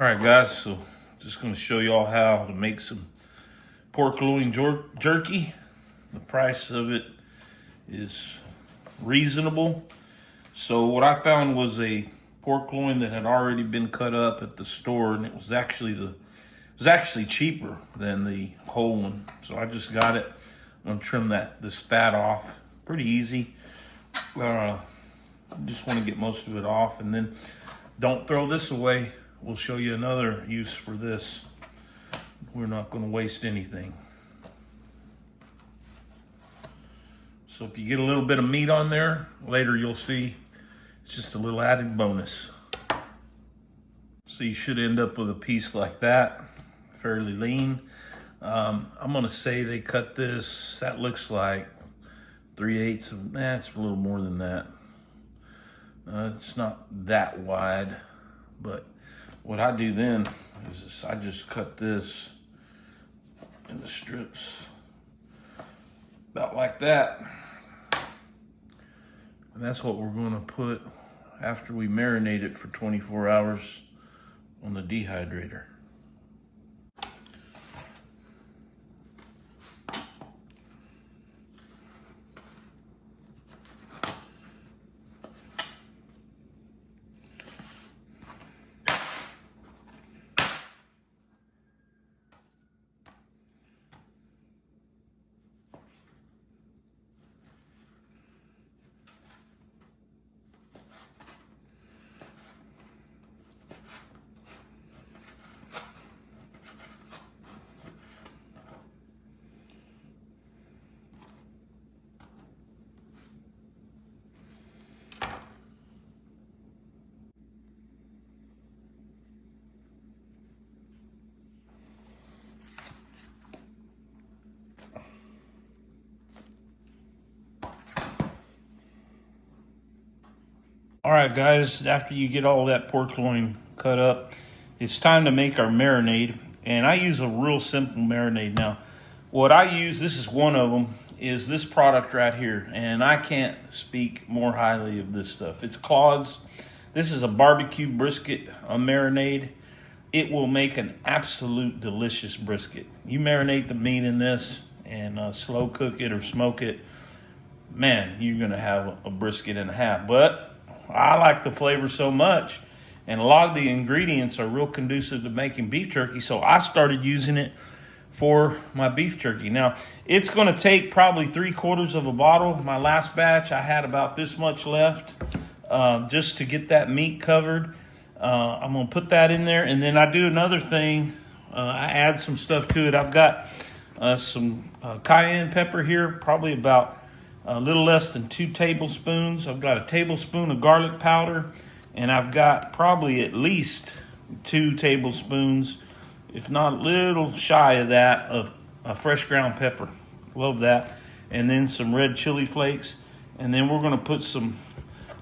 All right, guys, so just going to show you all how to make some pork loin jerky. The price of it is reasonable. So what I found was a pork loin that had already been cut up at the store, and it was actually cheaper than the whole one. So I just got it. I'm gonna trim this fat off. Pretty easy. Just want to get most of it off, and then don't throw this away. We'll show you another use for this. We're not going to waste anything. So if you get a little bit of meat on there, later you'll see it's just a little added bonus. So you should end up with a piece like that, fairly lean. I'm going to say they cut this, that looks like 3/8 of, it's a little more than that. It's not that wide, but what I do then is I just cut this into strips about like that. And that's what we're going to put after we marinate it for 24 hours on the dehydrator. All right, guys, after you get all that pork loin cut up, it's time to make our marinade. And I use a real simple marinade. Now, what I use, this is one of them, is this product right here. And I can't speak more highly of this stuff. It's Claude's. This is a barbecue brisket marinade. It will make an absolute delicious brisket. You marinate the meat in this and slow cook it or smoke it. Man, you're going to have a brisket and a half. But I like the flavor so much, and a lot of the ingredients are real conducive to making beef jerky, so I started using it for my beef jerky. Now, it's going to take probably 3/4 of a bottle. My last batch, I had about this much left just to get that meat covered. I'm going to put that in there, and then I do another thing. I add some stuff to it. I've got some cayenne pepper here, probably about a little less than 2 tablespoons. I've got a tablespoon of garlic powder, and I've got probably at least 2 tablespoons, if not a little shy of that, of fresh ground pepper. Love that. And then some red chili flakes. And then we're going to put some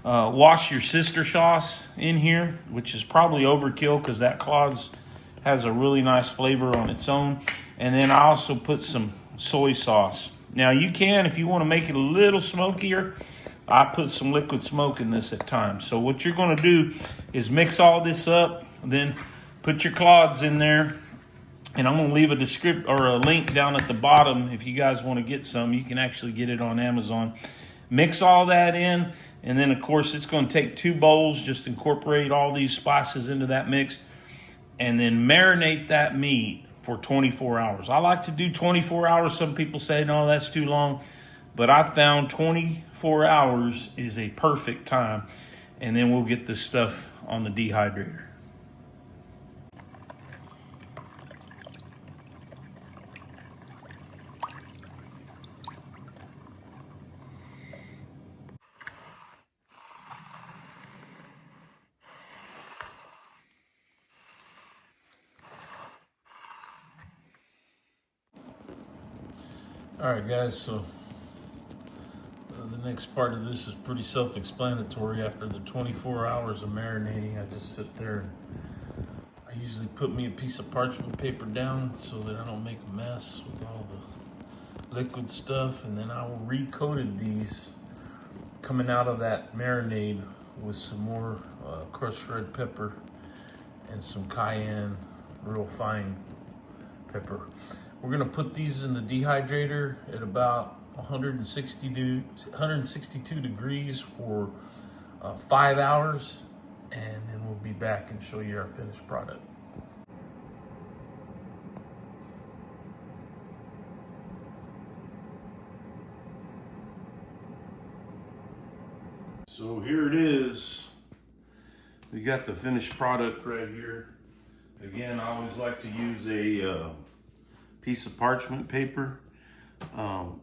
wash your sister sauce in here, which is probably overkill because that Claude's has a really nice flavor on its own. And then I also put some soy sauce. Now you can, if you want to make it a little smokier, I put some liquid smoke in this at times. So what you're going to do is mix all this up, then put your Claude's in there, and I'm going to leave a link down at the bottom if you guys want to get some. You can actually get it on Amazon. Mix all that in, and then of course it's going to take 2 bowls. Just incorporate all these spices into that mix, and then marinate that meat for 24 hours. I like to do 24 hours. Some people say, no, that's too long. But I found 24 hours is a perfect time. And then we'll get this stuff on the dehydrator. All right, guys, so the next part of this is pretty self-explanatory. After the 24 hours of marinating, I just sit there and I usually put me a piece of parchment paper down so that I don't make a mess with all the liquid stuff, and then I will recoated these coming out of that marinade with some more crushed red pepper and some cayenne, real fine pepper. We're gonna put these in the dehydrator at about 162 degrees for 5 hours, and then we'll be back and show you our finished product. So here it is. We got the finished product right here. Again, I always like to use a piece of parchment paper.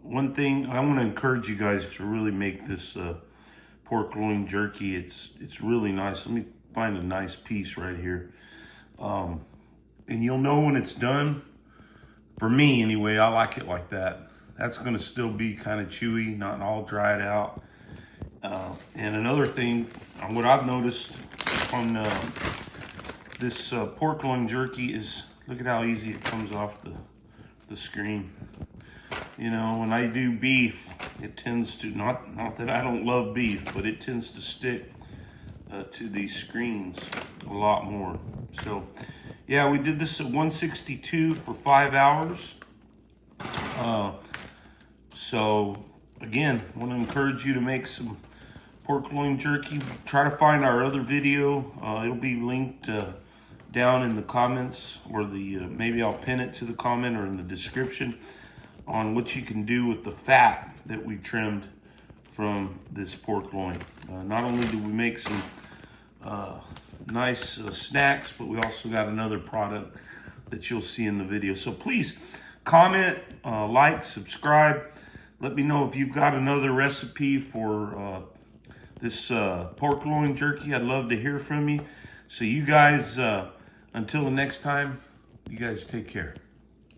One thing I want to encourage you guys to really make this pork loin jerky. It's really nice. Let me find a nice piece right here. And you'll know when it's done. For me anyway, I like it like that. That's gonna still be kind of chewy, not all dried out. And another thing, what I've noticed on this pork loin jerky is, look at how easy it comes off the screen. You know, when I do beef, it tends to, not that I don't love beef, but it tends to stick to these screens a lot more. So yeah, we did this at 162 for 5 hours. So again, I want to encourage you to make some pork loin jerky. Try to find our other video. It'll be linked down in the comments, or the maybe I'll pin it to the comment or in the description, on what you can do with the fat that we trimmed from this pork loin. Not only did we make some nice snacks, but we also got another product that you'll see in the video. So please comment, like, subscribe. Let me know if you've got another recipe for this pork loin jerky. I'd love to hear from you. So you guys, until the next time, you guys take care.